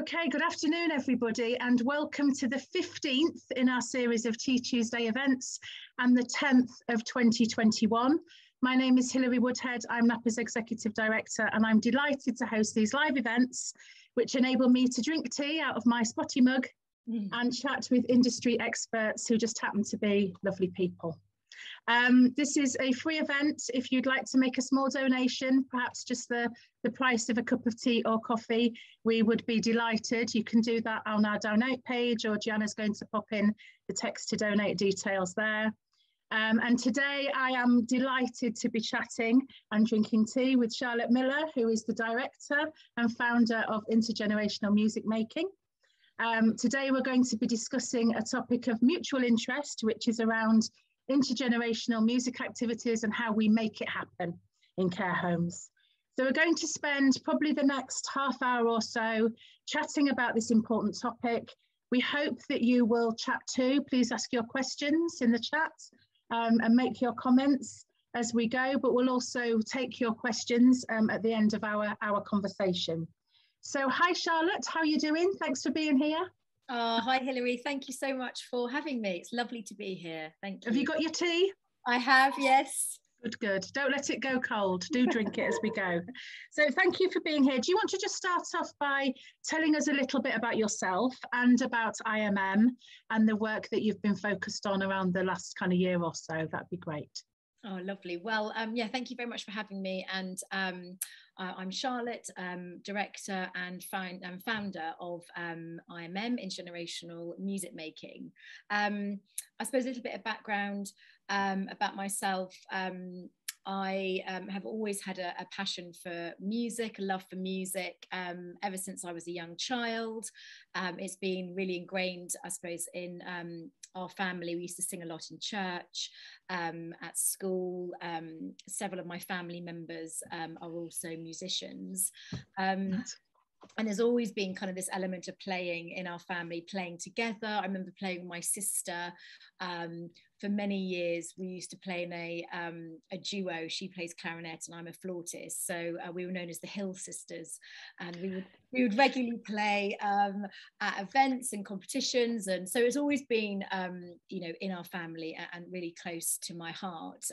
Okay, good afternoon, everybody, and welcome to the 15th in our series of Tuesday events and the 10th of 2021. My name is Hilary Woodhead. I'm NAPA's Executive Director, and I'm delighted to host these live events, which enable me to drink tea out of my spotty mug and chat with industry experts who just happen to be lovely people. This is a free event. If you'd like to make a small donation, perhaps just the price of a cup of tea or coffee, we would be delighted. You can do that on our donate page, or Gianna's going to pop in the text to donate details there. And today I am delighted to be chatting and drinking tea with Charlotte Miller, who is the director and founder of Intergenerational Music Making. Today we're going to be discussing a topic of mutual interest, which is around intergenerational music activities and how we make it happen in care homes. So we're going to spend probably the next half hour or so chatting about this important topic. We hope that you will chat too. Please ask your questions in the chat and make your comments as we go, but we'll also take your questions at the end of our conversation. So hi Charlotte, how are you doing? Thanks for being here. Hi Hilary, thank you so much for having me. It's lovely to be here. Thank you. Have you got your tea? I have, yes. Good, good. Don't let it go cold. Do drink it as we go. So thank you for being here. Do you want to just start off by telling us a little bit about yourself and about IMM and the work that you've been focused on around the last kind of year or so? That'd be great. Oh, lovely. Well, yeah, thank you very much for having me. And I'm Charlotte, director and founder of IMM, Intergenerational Music Making. I suppose a little bit of background about myself. I have always had a passion for music, a love for music, ever since I was a young child. It's been really ingrained, I suppose, in our family. We used to sing a lot in church, at school. Several of my family members are also musicians. And there's always been kind of this element of playing in our family, playing together. I remember playing with my sister for many years. We used to play in a duo. She plays clarinet and I'm a flautist. So we were known as the Hill Sisters, and we would regularly play at events and competitions. And so it's always been, you know, in our family and really close to my heart.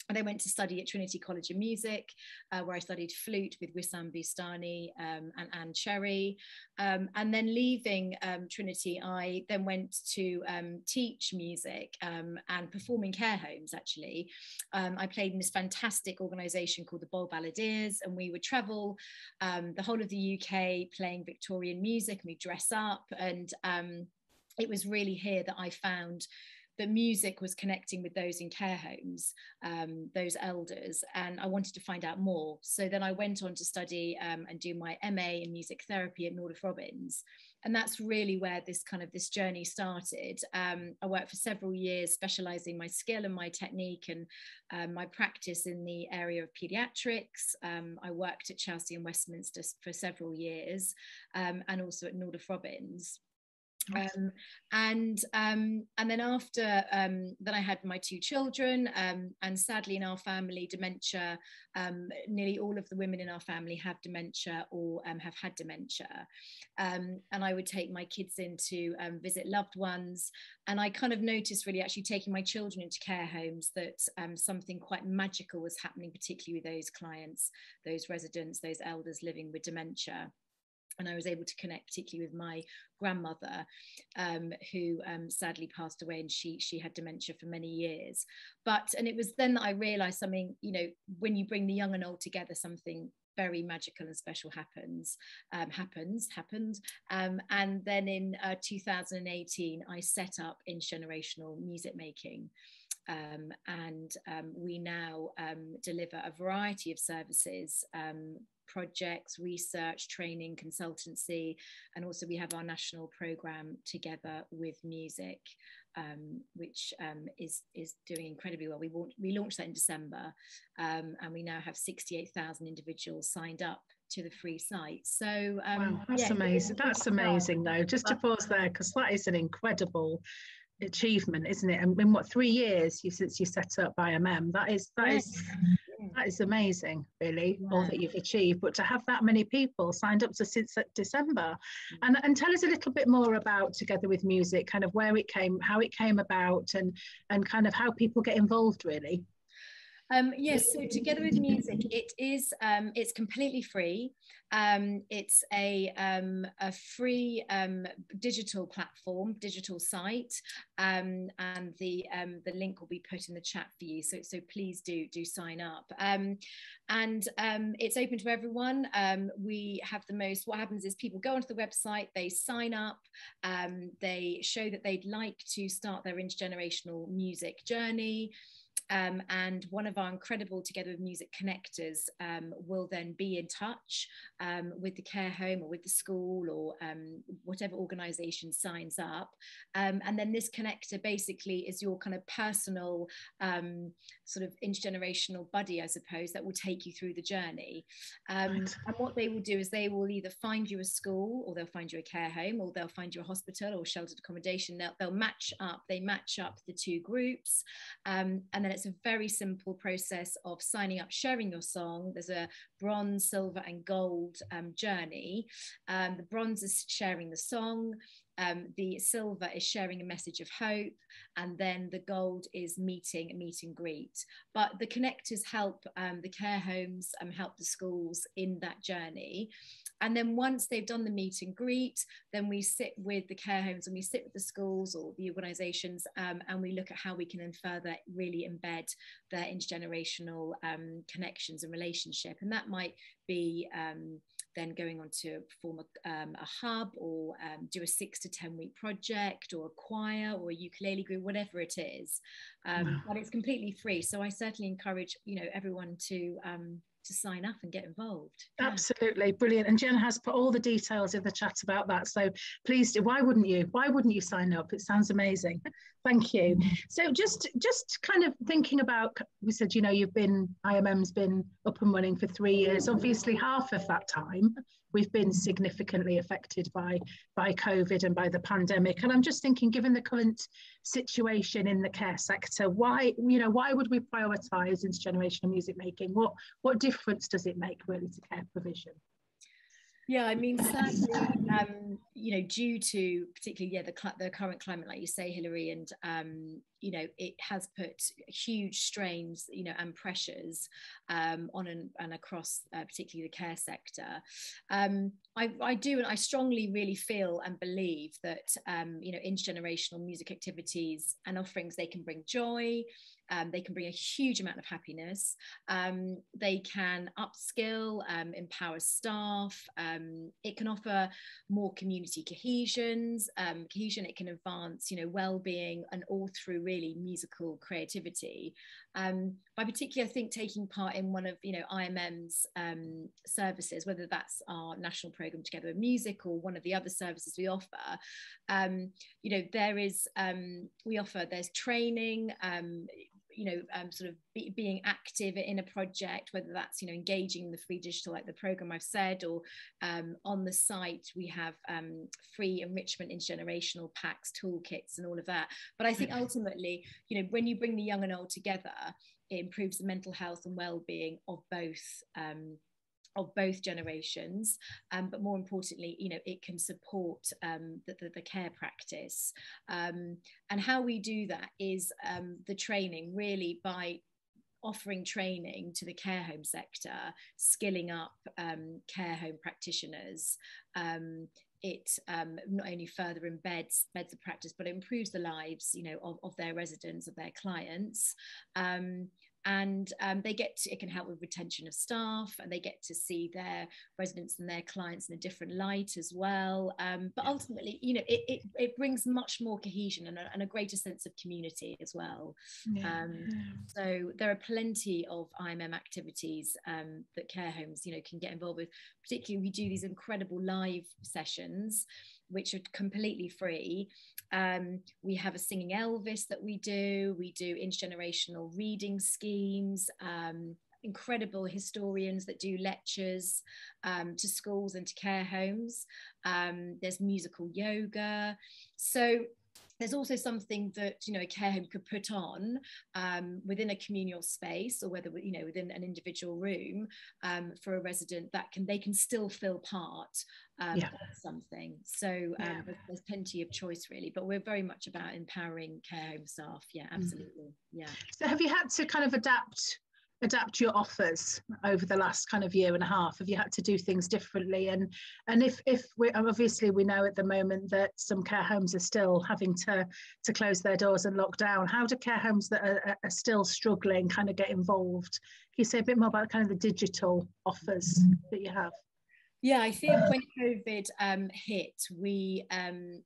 And I went to study at Trinity College of Music, where I studied flute with Wissam Bustani and Anne Cherry. And then leaving Trinity, I then went to teach music and perform in care homes, actually. I played in this fantastic organisation called the Bowl Balladeers, and we would travel the whole of the UK playing Victorian music, and we dress up. And it was really here that I found that music was connecting with those in care homes, those elders, and I wanted to find out more. So then I went on to study and do my MA in music therapy at Northrop Robbins. And that's really where this journey started. I worked for several years, specializing my skill and my technique and my practice in the area of pediatrics. I worked at Chelsea and Westminster for several years, and also at Northrop Robbins. And then after that, I had my two children, and sadly in our family, dementia, nearly all of the women in our family have dementia or have had dementia, and I would take my kids in to visit loved ones, and I kind of noticed, really actually taking my children into care homes, that something quite magical was happening, particularly with those clients, those residents, those elders living with dementia. And I was able to connect particularly with my grandmother, who sadly passed away, and she had dementia for many years. And it was then that I realized something, you know, when you bring the young and old together, something very magical and special happened. And then in 2018, I set up Intergenerational Music Making. And we now deliver a variety of services, projects, research, training, consultancy, and also we have our national program Together with Music, which is doing incredibly well. We launched that in December, and we now have 68,000 individuals signed up to the free site. So wow, that's amazing. That's amazing though. Just to pause there, because that is an incredible achievement, isn't it? And in what, 3 years since you set up IMM? That is That is amazing, really, Yeah. all that you've achieved. But to have that many people signed up since December, and tell us a little bit more about Together with Music, kind of where it came, how it came about, and kind of how people get involved, really. Yes, so Together with Music, it's completely free. It's a free digital platform, digital site, and the link will be put in the chat for you. So please do sign up. And it's open to everyone. We have what happens is people go onto the website, they sign up, they show that they'd like to start their intergenerational music journey. And one of our incredible Together with Music connectors will then be in touch with the care home or with the school or whatever organisation signs up. And then this connector basically is your kind of personal sort of intergenerational buddy, I suppose, that will take you through the journey. And what they will do is they will either find you a school, or they'll find you a care home, or they'll find you a hospital or sheltered accommodation. They'll match up the two groups, and then it's a very simple process of signing up, sharing your song. There's a bronze, silver and gold journey. The bronze is sharing the song. The silver is sharing a message of hope, and then the gold is meet and greet. But the connectors help the care homes help the schools in that journey. And then once they've done the meet and greet, then we sit with the care homes and we sit with the schools or the organisations, and we look at how we can then further really embed their intergenerational connections and relationship. And that might be then going on to form a hub, or do a 6 to 10 week project, or a choir or a ukulele group, whatever it is. But it's completely free. So I certainly encourage, everyone to sign up and get involved. Yeah. Absolutely brilliant. And Jen has put all the details in the chat about that, so please do. Why wouldn't you sign up? It sounds amazing. Thank you. So just kind of thinking about, we said, IMM's been up and running for 3 years. Obviously half of that time we've been significantly affected by COVID and by the pandemic. And I'm just thinking, given the current situation in the care sector, why would we prioritise intergenerational music making? What difference does it make really to care provision? Yeah, I mean, certainly, due to particularly, the current climate, like you say, Hilary, and, it has put huge strains, and pressures on and across particularly the care sector. I strongly really feel and believe that, intergenerational music activities and offerings, they can bring joy. They can bring a huge amount of happiness. They can upskill, empower staff. It can offer more community cohesion. It can advance, well-being, and all through really musical creativity. By particularly, I think, taking part in one of IMM's services, whether that's our national programme Together with Music or one of the other services we offer, there's training. Sort of being active in a project, whether that's engaging the free digital, like the program I've said, or on the site we have free enrichment intergenerational packs, toolkits, and all of that. But I think ultimately, when you bring the young and old together, it improves the mental health and well-being of both generations, but more importantly, it can support the care practice. And how we do that is the training, really, by offering training to the care home sector, skilling up care home practitioners. It not only further embeds the practice, but it improves the lives, of their residents, of their clients. And it can help with retention of staff, and they get to see their residents and their clients in a different light as well. But ultimately, it brings much more cohesion and a greater sense of community as well. So there are plenty of IMM activities that care homes, can get involved with. Particularly, we do these incredible live sessions, which are completely free. We have a singing Elvis that we do intergenerational reading schemes, incredible historians that do lectures to schools and to care homes. There's musical yoga. So there's also something that, you know, a care home could put on within a communal space, or whether, you know, within an individual room for a resident, that they can still feel part of something. So there's plenty of choice really, but we're very much about empowering care home staff. Yeah, absolutely. Yeah. So have you had to kind of adapt your offers over the last kind of year and a half? Have you had to do things differently? And if we obviously, we know at the moment that some care homes are still having to close their doors and lock down. How do care homes that are still struggling kind of get involved? Can you say a bit more about kind of the digital offers that you have? Yeah, I think when COVID hit, we,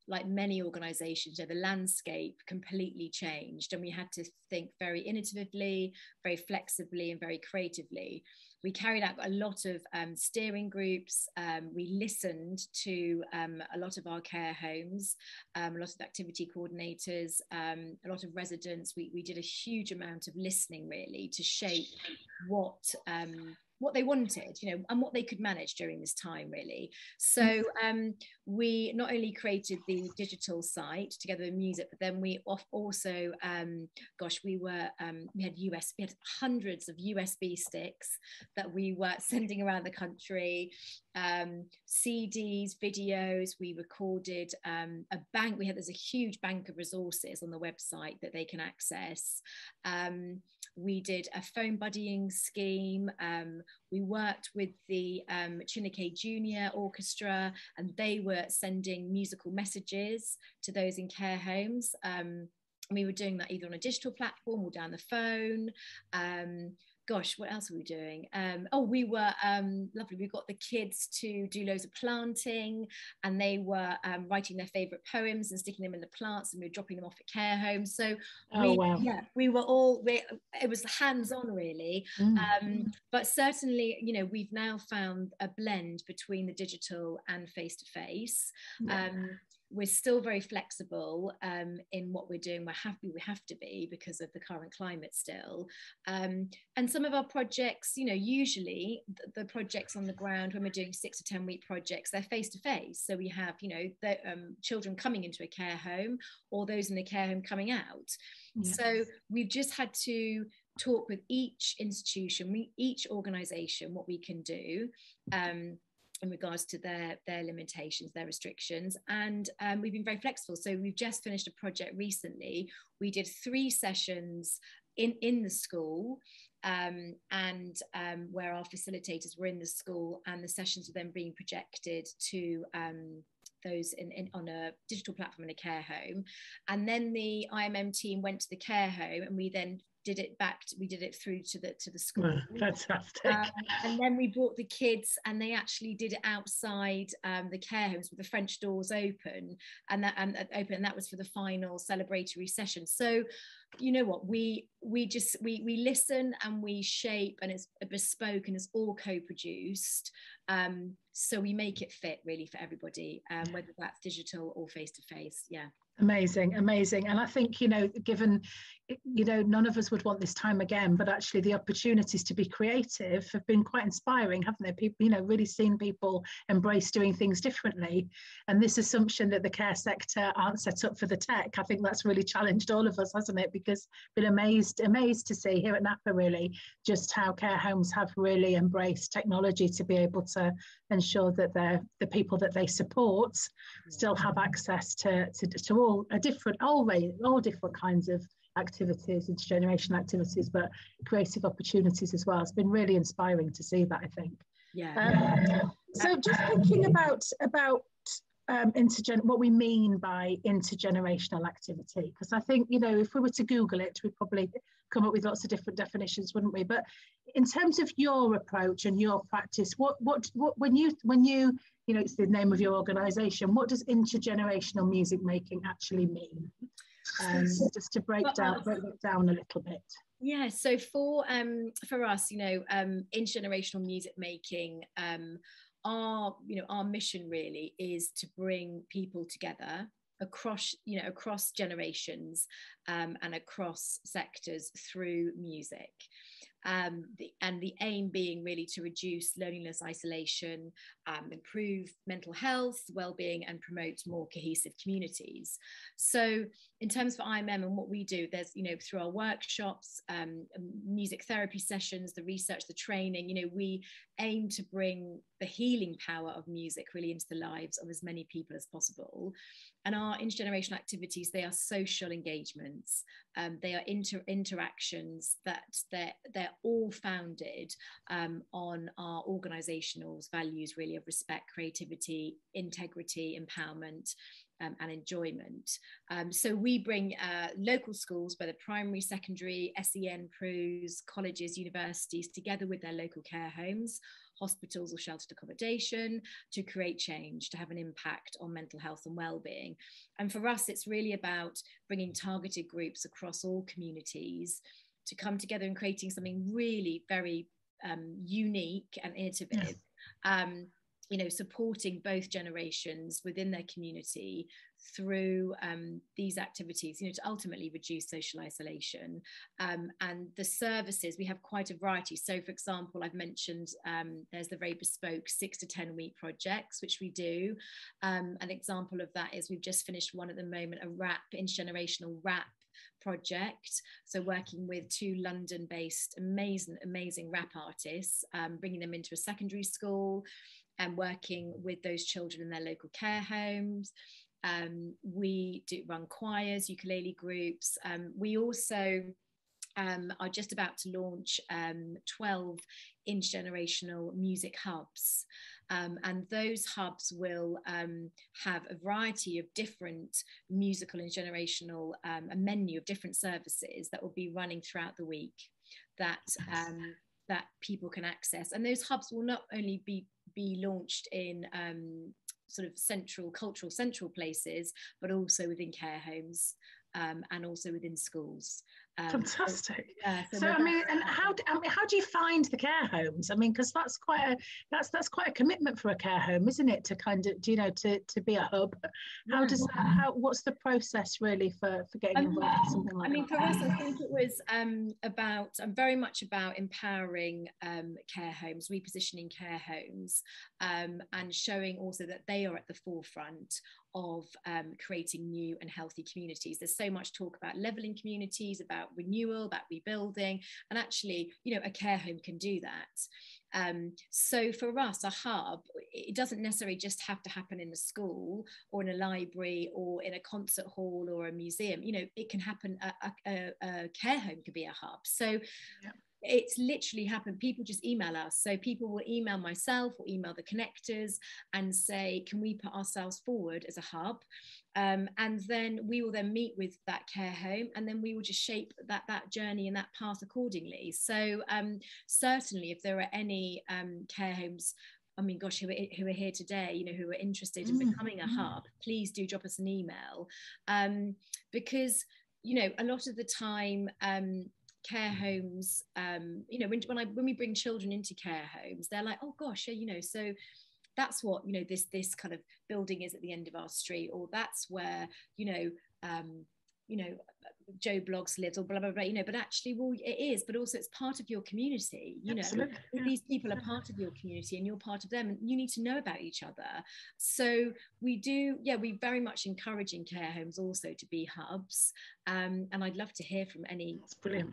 like many organisations, the landscape completely changed, and we had to think very innovatively, very flexibly, and very creatively. We carried out a lot of steering groups. We listened to a lot of our care homes, a lot of activity coordinators, a lot of residents. We did a huge amount of listening really to shape what they wanted, you know, and what they could manage during this time, really. So we not only created the digital site together with music, but then we also, we had hundreds of USB sticks that we were sending around the country, CDs, videos. We recorded a bank. There's a huge bank of resources on the website that they can access. We did a phone buddying scheme. We worked with the Chineke Junior Orchestra, and they were sending musical messages to those in care homes. We were doing that either on a digital platform or down the phone. What else were we doing? We were lovely. We got the kids to do loads of planting, and they were writing their favourite poems and sticking them in the plants, and we were dropping them off at care homes. So we were all, it was hands-on really. But certainly, you know, we've now found a blend between the digital and face-to-face. We're still very flexible in what we're doing. We have to be, because of the current climate still. And some of our projects, you know, usually the projects on the ground, when we're doing 6 to 10 week projects, they're face to face. So we have, you know, the children coming into a care home, or those in the care home coming out. So we've just had to talk with each institution, each organisation, what we can do. In regards to their limitations, their restrictions, and we've been very flexible. So we've just finished a project recently. We did 3 sessions in the school, and where our facilitators were in the school, and the sessions were then being projected to those on a digital platform in a care home. And then the IMM team went to the care home, and we then did it through to the school. Wow, fantastic. And then we brought the kids, and they actually did it outside the care homes with the French doors open, and that was for the final celebratory session. So, you know what, we listen and we shape, and it's bespoke, and it's all co-produced. So we make it fit really for everybody, whether that's digital or face-to-face. Yeah. Amazing. And I think, you know, given, you know, none of us would want this time again, but actually the opportunities to be creative have been quite inspiring, haven't they? People, you know, really seen people embrace doing things differently. And this assumption that the care sector aren't set up for the tech, I think that's really challenged all of us, hasn't it? Because been amazed to see here at Napa really just how care homes have really embraced technology to be able to ensure that the people that they support still have access to all different kinds of activities, intergenerational activities, but creative opportunities as well. It's been really inspiring to see that, I think. So just thinking about what we mean by intergenerational activity, because I think, you know, if we were to Google it, we'd probably come up with lots of different definitions, wouldn't we? But in terms of your approach and your practice, what when you know, it's the name of your organisation, what does intergenerational music making actually mean? Just to break it down a little bit. Yeah, so for us, you know, intergenerational music making, our mission really is to bring people together across generations and across sectors through music. and the aim being really to reduce loneliness, isolation, improve mental health, well-being, and promote more cohesive communities. So in terms of IMM and what we do, there's, through our workshops, music therapy sessions, the research, the training, we aim to bring the healing power of music really into the lives of as many people as possible. And our intergenerational activities, they are social engagements. They are interactions that they're all founded on our organisational values, really, of respect, creativity, integrity, empowerment, and enjoyment. So we bring local schools, whether primary, secondary, SEN, PRUs, colleges, universities, together with their local care homes, hospitals or sheltered accommodation, to create change, to have an impact on mental health and well-being. And for us, it's really about bringing targeted groups across all communities to come together and creating something really very unique and innovative. Supporting both generations within their community through these activities, to ultimately reduce social isolation. And the services, we have quite a variety. So, for example, I've mentioned there's the very bespoke 6 to 10 week projects, which we do. An example of that is we've just finished one at the moment, a intergenerational rap project. So working with 2 London-based amazing rap artists, bringing them into a secondary school and working with those children in their local care homes. We do run choirs, ukulele groups. We also are just about to launch 12 intergenerational music hubs. And those hubs will have a variety of different musical and generational, a menu of different services that will be running throughout the week that people can access. And those hubs will not only be launched in sort of cultural central places, but also within care homes and also within schools. Fantastic. And how do you find the care homes? I mean, because that's quite a commitment for a care home, isn't it? To kind of, to be a hub. What's the process really for getting involved in something like that? For us, I think it was very much about empowering care homes, repositioning care homes, and showing also that they are at the forefront of creating new and healthy communities. There's so much talk about levelling communities, about renewal, about rebuilding, and actually, a care home can do that. So for us, a hub, it doesn't necessarily just have to happen in a school or in a library or in a concert hall or a museum. It can happen, a care home could be a hub. So it's literally happened. People just email us. So people will email myself or email the connectors and say, can we put ourselves forward as a hub? And then we will then meet with that care home, and then we will just shape that journey and that path accordingly. So certainly if there are any care homes, who are here today, who are interested in becoming a hub, please do drop us an email. Because, a lot of the time, care homes, when we bring children into care homes, they're like, oh gosh, so that's what this kind of building is at the end of our street, or that's where Joe Bloggs lives, or blah blah blah, but actually, well, it is, but also it's part of your community. These people are part of your community and you're part of them, and you need to know about each other. So we very much encourage in care homes also to be hubs, and I'd love to hear from any. That's brilliant.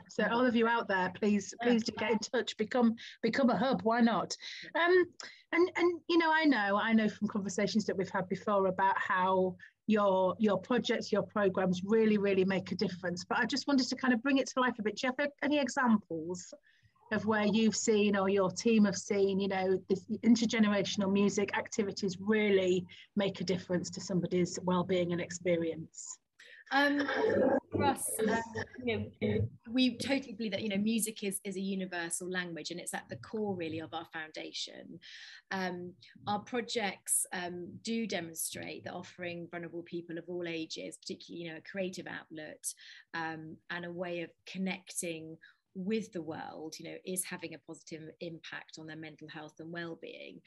So all of you out there, please do get in touch, become a hub. Why not? And I know from conversations that we've had before about how your projects, your programs really make a difference. But I just wanted to kind of bring it to life a bit. Do you have any examples of where you've seen, or your team have seen, this intergenerational music activities really make a difference to somebody's well-being and experience? For us, we totally believe that music is a universal language, and it's at the core really of our foundation. Our projects do demonstrate that offering vulnerable people of all ages, particularly a creative outlet and a way of connecting with the world, you know, is having a positive impact on their mental health and well-being.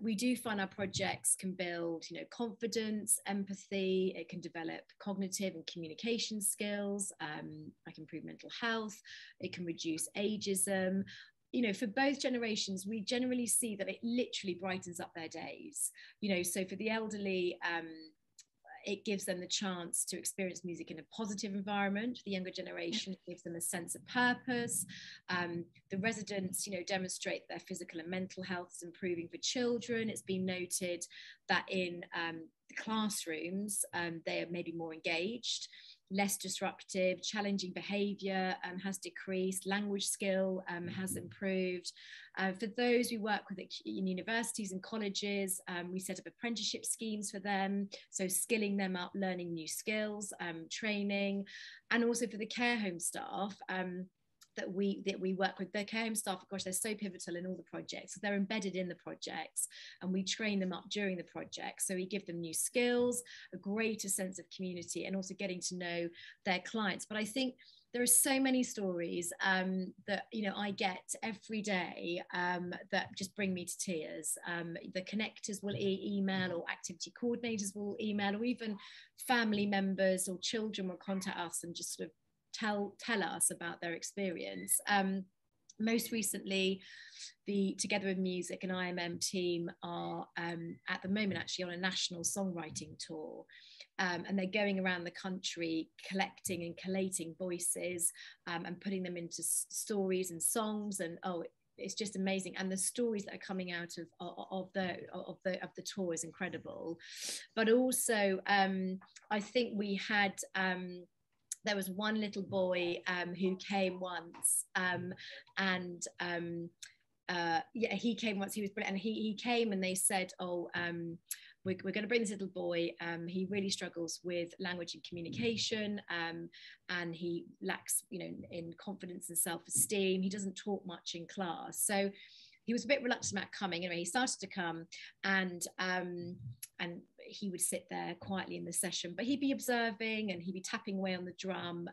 We do find our projects can build, you know, confidence, empathy. It can develop cognitive and communication skills, like improve mental health. It can reduce ageism. You know, for both generations, we generally see that it literally brightens up their days. You know, so for the elderly, it gives them the chance to experience music in a positive environment. The younger generation, it gives them a sense of purpose. The residents, you know, demonstrate their physical and mental health is improving for children. It's been noted that in the classrooms, they are maybe more engaged, less disruptive, challenging behaviour has decreased, language skill has improved. For those we work with in universities and colleges, we set up apprenticeship schemes for them, so skilling them up, learning new skills, training, and also for the care home staff, that we work with. The care home staff, of course, they're so pivotal in all the projects. So they're embedded in the projects, and we train them up during the project. So we give them new skills, a greater sense of community, and also getting to know their clients. But I think there are so many stories that, you know, I get every day that just bring me to tears. The connectors will email, or activity coordinators will email, or even family members or children will contact us and just sort of tell us about their experience. Most recently, the Together with Music and IMM team are at the moment actually on a national songwriting tour, and they're going around the country collecting and collating voices and putting them into stories and songs, and it's just amazing. And the stories that are coming out of the tour is incredible. But also I think we had there was one little boy who came once, he came once. He was brilliant, and he came, and they said, we're going to bring this little boy. He really struggles with language and communication, and he lacks, you know, in confidence and self-esteem. He doesn't talk much in class, so he was a bit reluctant about coming. Anyway, he started to come, and he would sit there quietly in the session, but he'd be observing and he'd be tapping away on the drum.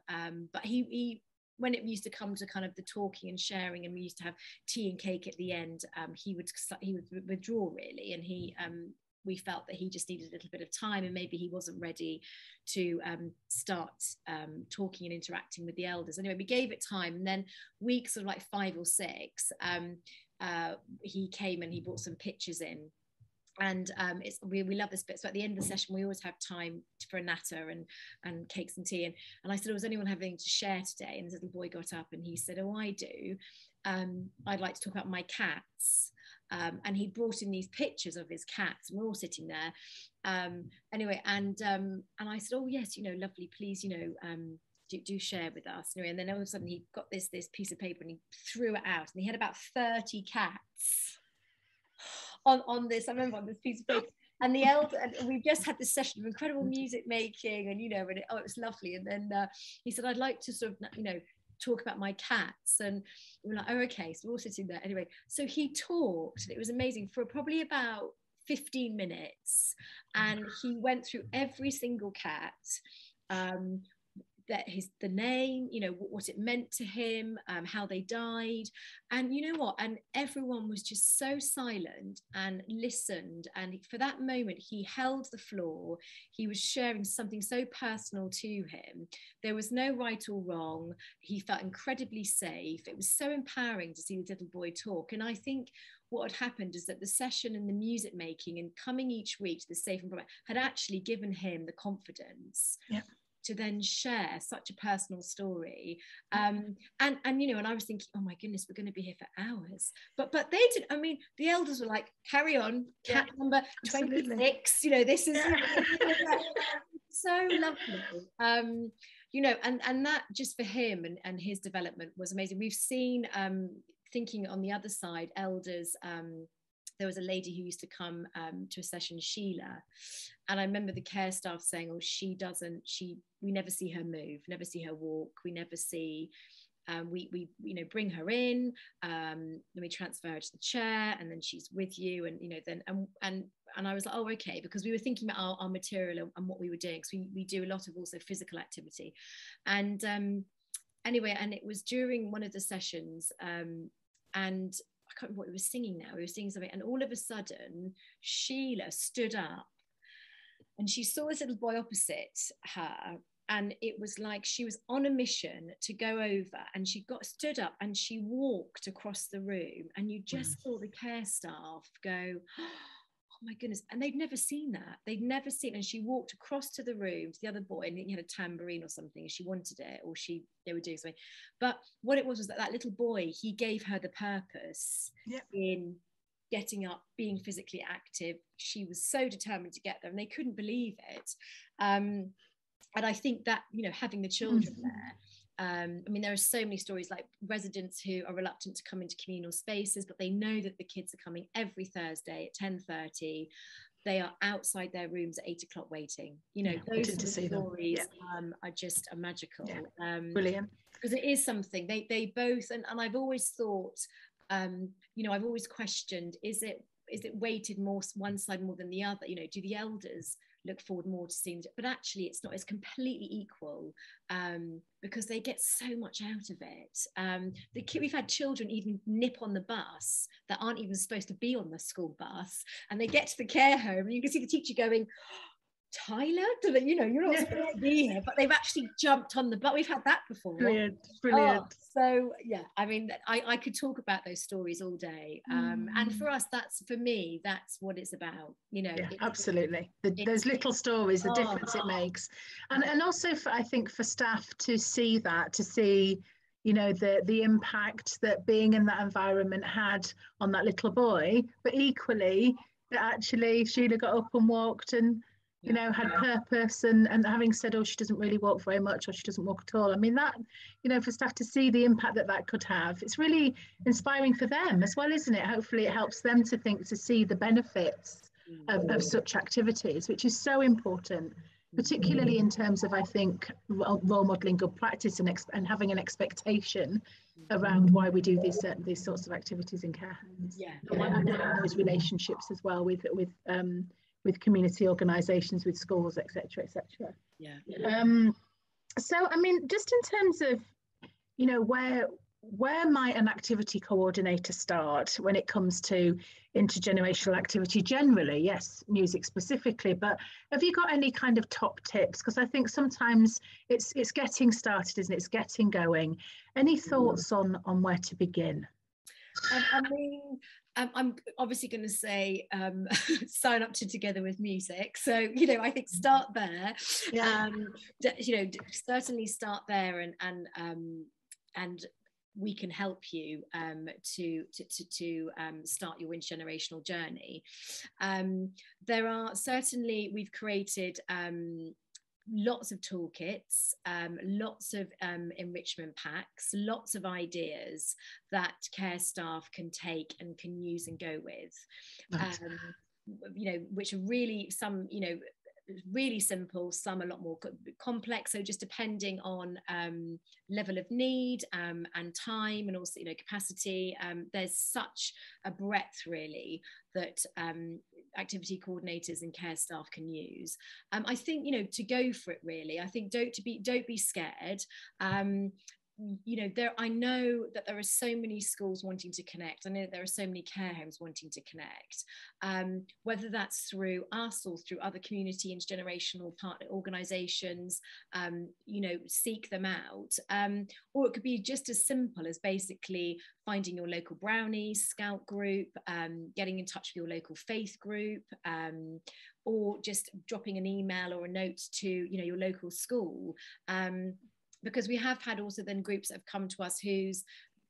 But he when it used to come to kind of the talking and sharing, and we used to have tea and cake at the end, he would withdraw really, and we felt that he just needed a little bit of time, and maybe he wasn't ready to start talking and interacting with the elders. Anyway, we gave it time, and then weeks of like 5 or 6, he came and he brought some pictures in. And we love this bit. So at the end of the session, we always have time for a natter and cakes and tea. And I said, was anyone having to share today? And this little boy got up and he said, I do. I'd like to talk about my cats. And he brought in these pictures of his cats, and we're all sitting there. Anyway, and I said, yes, you know, lovely, please, you know, do share with us. Anyway, and then all of a sudden he got this piece of paper and he threw it out, and he had about 30 cats on this. I remember on this piece of paper, and the elder, and we just had this session of incredible music making, and you know, and it was lovely. And then he said, I'd like to sort of, you know, talk about my cats, and we were like, okay. So we're all sitting there anyway. So he talked, and it was amazing for probably about 15 minutes, and he went through every single cat. The name, you know, what it meant to him, how they died. And you know what, and everyone was just so silent and listened, and for that moment he held the floor. He was sharing something so personal to him. There was no right or wrong. He felt incredibly safe. It was so empowering to see the little boy talk. And I think what had happened is that the session and the music making and coming each week to the safe environment had actually given him the confidence to then share such a personal story. And you know, and I was thinking, oh my goodness, we're going to be here for hours. But they didn't. I mean, the elders were like, carry on, cat number 26, you know, this is so lovely. You know, and that just for him and his development was amazing. We've seen, thinking on the other side, elders, there was a lady who used to come to a session, Sheila, and I remember the care staff saying, we never see her move, never see her walk, we never see, we you know, bring her in, then we transfer her to the chair, and then she's with you, and you know, then and I was like, oh, okay, because we were thinking about our material and what we were doing, because we do a lot of also physical activity, and anyway, and it was during one of the sessions, and I can't remember what we were singing now. We were singing something, and all of a sudden, Sheila stood up, and she saw this little boy opposite her, and it was like she was on a mission to go over, and she stood up and she walked across the room, and you just saw the care staff go, oh my goodness. And they'd never seen that. They'd never seen, and she walked across to the room to the other boy, and he had a tambourine or something, and she wanted it, or they were doing something. But what it was that little boy, he gave her the purpose in getting up, being physically active. She was so determined to get there, and they couldn't believe it. And I think that, having the children there, I mean, there are so many stories like residents who are reluctant to come into communal spaces, but they know that the kids are coming every Thursday at 10:30. They are outside their rooms at 8 o'clock waiting. Those sort of stories are just magical. Brilliant. Because it is something they both, and I've always thought, I've always questioned, is it weighted more one side more than the other? Do the elders look forward more to seeing it? But actually it's not. It's completely equal, because they get so much out of it. We've had children even nip on the bus that aren't even supposed to be on the school bus, and they get to the care home, and you can see the teacher going, Tyler, you're not supposed to be here, but they've actually jumped on the bus. We've had that before. Brilliant. So yeah, I mean, I could talk about those stories all day, and for us, that's what it's about. Absolutely. Those little stories, the difference it makes, and also I think for staff to see the impact that being in that environment had on that little boy, but equally that actually Sheila got up and walked and had purpose, and having said, oh, she doesn't really walk very much, or she doesn't walk at all. I mean, that, for staff to see the impact that could have, it's really inspiring for them as well, isn't it? Hopefully it helps them to see the benefits of such activities, which is so important, particularly in terms of, I think, role modelling good practice and having an expectation around why we do these sorts of activities in care homes. And those relationships as well with community organisations, with schools, etc., etc. So, I mean, just in terms of, where might an activity coordinator start when it comes to intergenerational activity generally? Yes, music specifically, but have you got any kind of top tips? Because I think sometimes it's getting started, isn't it? It's getting going. Any thoughts on where to begin? I mean, I'm obviously going to say sign up to Together with Music. So, I think start there. Certainly start there, and we can help you to start your intergenerational journey. There are certainly, we've created lots of toolkits, lots of enrichment packs, lots of ideas that care staff can take and can use and go with, which are really some, really simple, some a lot more complex. So just depending on level of need and time, and also capacity, there's such a breadth really that activity coordinators and care staff can use. I think to go for it really. I think don't be scared. I know that there are so many schools wanting to connect. I know that there are so many care homes wanting to connect, whether that's through us or through other community intergenerational partner organisations. Seek them out, or it could be just as simple as basically finding your local brownies scout group, getting in touch with your local faith group, or just dropping an email or a note to your local school. Because we have had also then groups that have come to us whose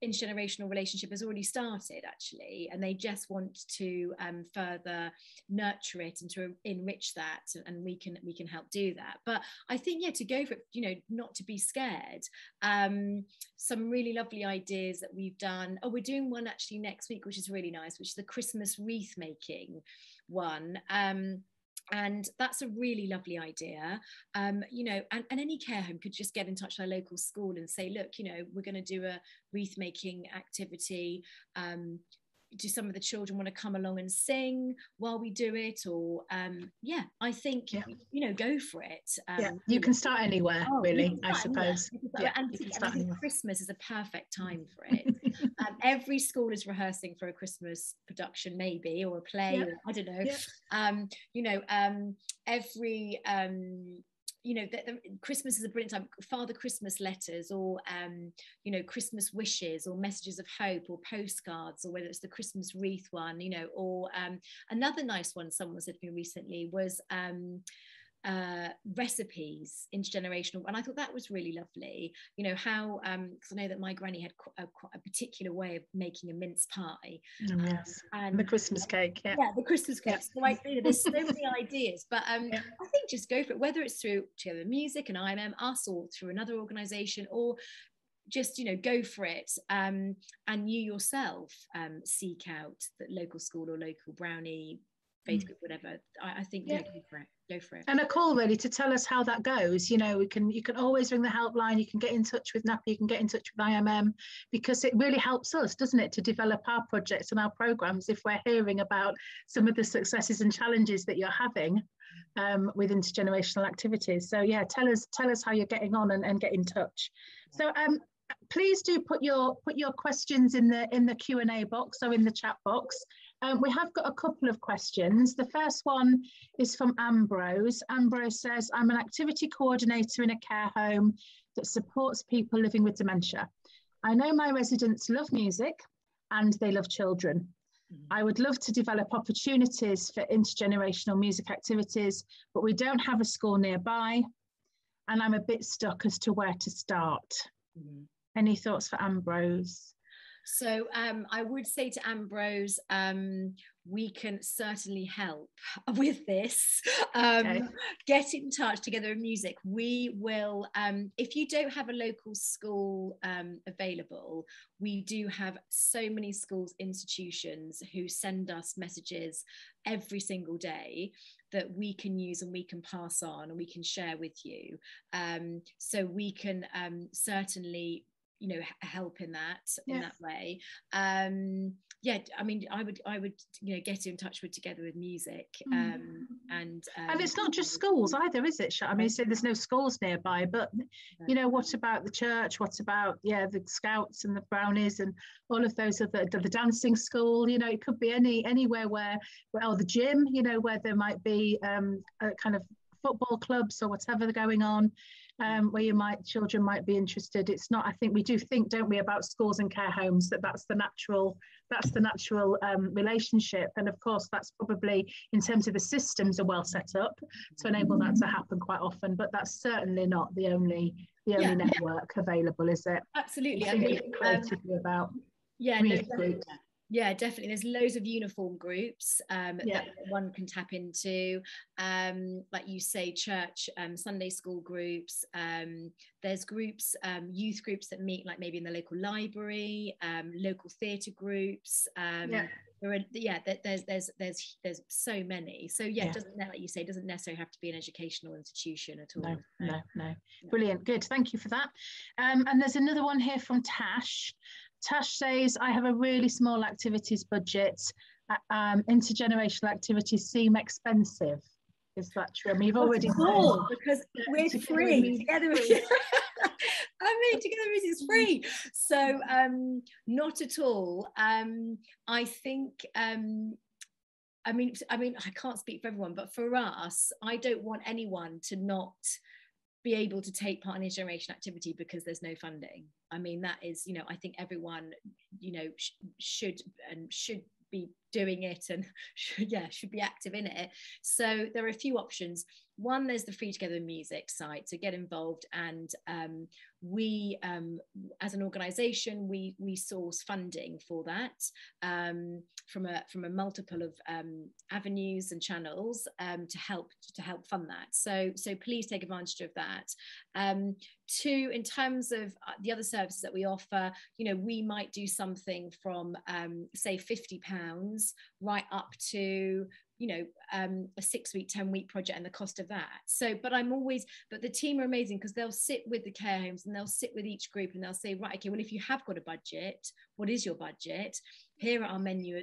intergenerational relationship has already started actually, and they just want to further nurture it and to enrich that, and we can help do that. But I think to go for it, not to be scared. Some really lovely ideas that we've done. We're doing one actually next week, which is really nice, which is the Christmas wreath making one. And that's a really lovely idea, and any care home could just get in touch with their local school and say, look, we're going to do a wreath making activity. do some of the children want to come along and sing while we do it? Or yeah, I think go for it. You can start anywhere, really, I suppose. And I think Christmas is a perfect time for it. Every school is rehearsing for a Christmas production, maybe, or a play, or I don't know. Every Christmas is a brilliant time. Father Christmas letters, or Christmas wishes, or messages of hope, or postcards, or whether it's the Christmas wreath one, or another nice one someone said to me recently was recipes, intergenerational, and I thought that was really lovely. How because I know that my granny had quite a particular way of making a mince pie. Yes, and the Christmas cake. The Christmas cake. So there's so many ideas, but I think just go for it, whether it's through Together Music and IMM, us, or through another organisation, or just go for it, and you yourself seek out the local school or local brownie, faith group, whatever. I think go for it. And a call really to tell us how that goes. You can always ring the helpline. You can get in touch with NAPA. You can get in touch with IMM, because it really helps us, doesn't it, to develop our projects and our programs if we're hearing about some of the successes and challenges that you're having with intergenerational activities. So tell us how you're getting on and get in touch. So please do put your questions in the Q&A box, or in the chat box. We have got a couple of questions. The first one is from Ambrose. Ambrose says, I'm an activity coordinator in a care home that supports people living with dementia. I know my residents love music and they love children. I would love to develop opportunities for intergenerational music activities, but we don't have a school nearby, and I'm a bit stuck as to where to start. Any thoughts for Ambrose? So I would say to Ambrose, we can certainly help with this. Get in touch, Together in Music. We will, if you don't have a local school available, we do have so many schools, institutions who send us messages every single day that we can use and we can pass on and we can share with you. So we can certainly help in that way. I mean, I would get in touch with Together with Music, and it's not just schools either, is it? I mean, you say there's no schools nearby, but what about the church? What about the Scouts and the Brownies and all of those other, the dancing school? It could be anywhere where the gym, where there might be a kind of football clubs or whatever going on. Where children might be interested. It's not, I think we do think, don't we, about schools and care homes, that's the natural relationship. And of course, that's probably, in terms of the systems, are well set up to enable that to happen quite often, but that's certainly not the only network available, is it? Absolutely. I mean, creatively about groups. Yeah, definitely. There's loads of uniform groups that one can tap into. Like you say, church, Sunday school groups. There's groups, youth groups that meet, like maybe in the local library, local theatre groups. There's so many. So it doesn't, like you say, it doesn't necessarily have to be an educational institution at all. No. Brilliant, good. Thank you for that. And there's another one here from Tash. Tash says, I have a really small activities budget. Intergenerational activities seem expensive. Is that true? I mean, you've already said, because we're free. Together Together is free. So not at all. I think I mean, I can't speak for everyone, but for us, I don't want anyone to not be able to take part in a generation activity because there's no funding. I mean, that is, I think everyone, should be doing it and should be active in it. So there are a few options. One, there's the Free Together Music site to get involved, and we as an organisation we source funding for that from a multiple of avenues and channels to help fund that. So please take advantage of that. Two, in terms of the other services that we offer, we might do something from say £50 right up to you know, a 6-week, 10-week project and the cost of that. So, but the team are amazing, because they'll sit with the care homes and they'll sit with each group and they'll say, right, okay, well, if you have got a budget, what is your budget? Here's our menu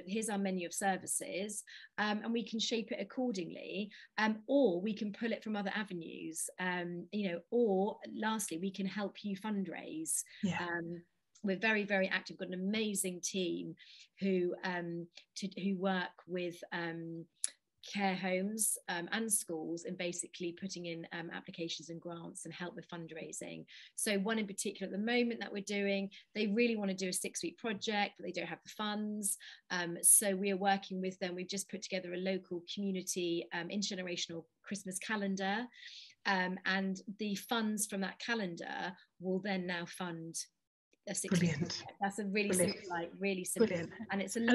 of services, and we can shape it accordingly, or we can pull it from other avenues, you know, or lastly, we can help you fundraise. We're very, very active. We've got an amazing team who work with care homes and schools, and basically putting in applications and grants and help with fundraising. So one in particular at the moment that we're doing, they really want to do a 6-week project, but they don't have the funds. So we are working with them. We've just put together a local community intergenerational Christmas calendar, and the funds from that calendar will then now fund a 6-week project. That's a really simple, really simple. Brilliant. And it's an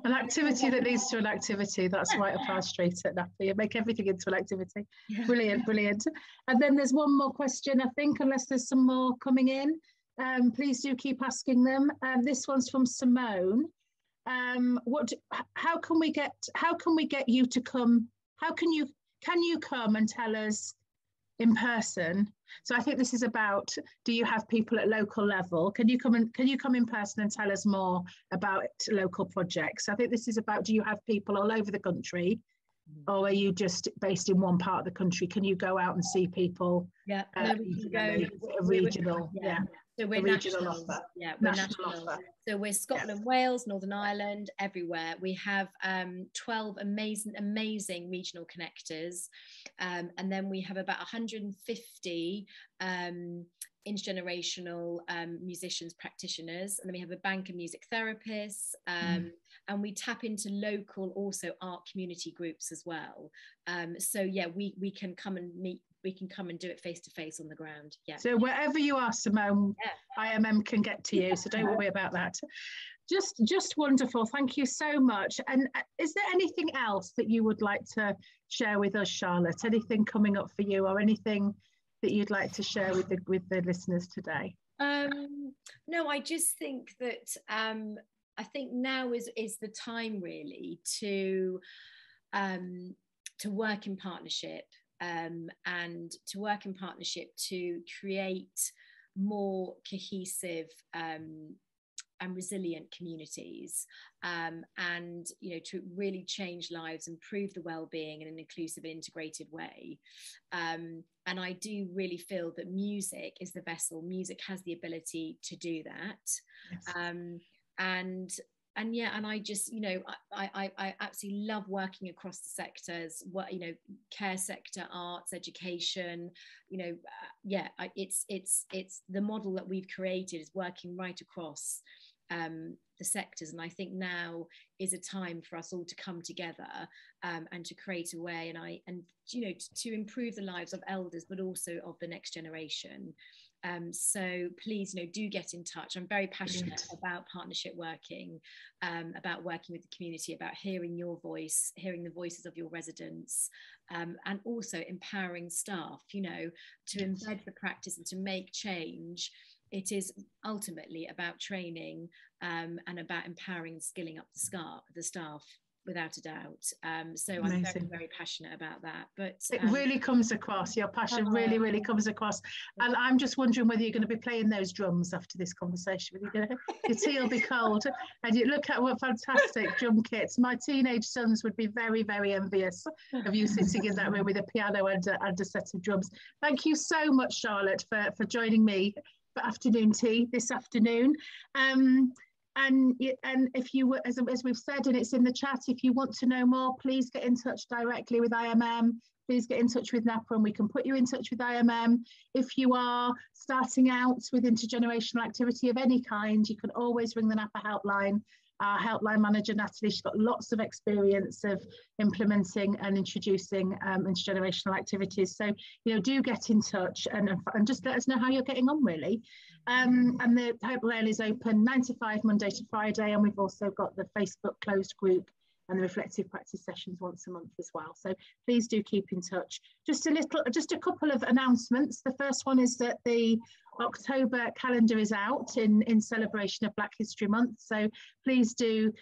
activity that leads to an activity. That's right up our street at NAPA. You make everything into an activity. Yeah. Brilliant. And then there's one more question, I think, unless there's some more coming in. Please do keep asking them. This one's from Simone. How can we get you to come? Can you come and tell us in person? So I think this is about, do you have people at local level? Can you come in person and tell us more about local projects? I think this is about, do you have people all over the country, or are you just based in one part of the country? Can you go out and see people? Yeah, we can go regional. So we're national offer. Yeah, we're national offer. So we're Scotland, Wales, Northern Ireland, everywhere. We have 12 amazing regional connectors, and then we have about 150 intergenerational musicians, practitioners, and then we have a bank of music therapists, and we tap into local also art community groups as well. So yeah, we can come and meet. We can come and do it face to face on the ground. Yeah. So wherever you are, Simone, IMM can get to you. So don't worry about that. Just wonderful. Thank you so much. And is there anything else that you would like to share with us, Charlotte? Anything coming up for you, or anything that you'd like to share with the listeners today? No, I just think that I think now is the time really to work in partnership. And to work in partnership to create more cohesive and resilient communities, and you know, to really change lives, improve the well-being in an inclusive and integrated way. And I do really feel that music is the vessel. Music has the ability to do that. Yes. And I just, you know, I absolutely love working across the sectors, you know, care sector, arts, education, you know, it's the model that we've created is working right across the sectors. And I think now is a time for us all to come together and to create a way and you know, to improve the lives of elders, but also of the next generation. So please, you know, do get in touch. I'm very passionate about partnership working, about working with the community, about hearing your voice, hearing the voices of your residents, and also empowering staff, you know, to embed the practice and to make change. It is ultimately about training and about empowering and skilling up the staff. Without a doubt. So I'm very, very passionate about that. But it really comes across. Your passion really comes across. And I'm just wondering whether you're going to be playing those drums after this conversation. Your tea will be cold. And you look at what fantastic drum kits. My teenage sons would be very, very envious of you sitting in that room with a piano and a set of drums. Thank you so much, Charlotte, for joining me for afternoon tea this afternoon. And if you were, as we've said, and it's in the chat, if you want to know more, please get in touch directly with IMM. Please get in touch with NAPA and we can put you in touch with IMM. If you are starting out with intergenerational activity of any kind, you can always ring the NAPA helpline. Our helpline manager, Natalie, she's got lots of experience of implementing and introducing intergenerational activities. So, you know, do get in touch and just let us know how you're getting on, really. And the helpline is open 9 to 5, Monday to Friday. And we've also got the Facebook closed group and the reflective practice sessions once a month as well. So please do keep in touch. Just a couple of announcements. The first one is that the October calendar is out in celebration of Black History Month. So please do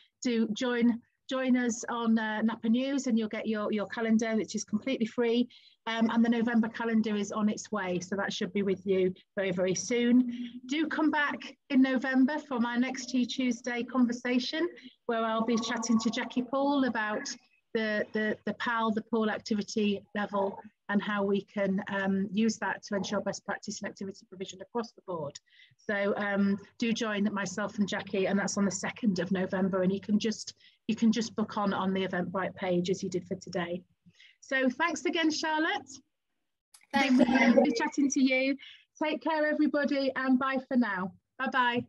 join join us on Napa News and you'll get your calendar, which is completely free. And the November calendar is on its way, so that should be with you very, very soon. Do come back in November for my next Tea Tuesday conversation, where I'll be chatting to Jackie Paul about the PAL, the pool activity level, and how we can use that to ensure best practice and activity provision across the board. So do join myself and Jackie, and that's on the 2nd of November, and you can just book on the Eventbrite page as you did for today. So thanks again, Charlotte. Thank you. Lovely chatting to you. Take care, everybody, and bye for now. Bye-bye.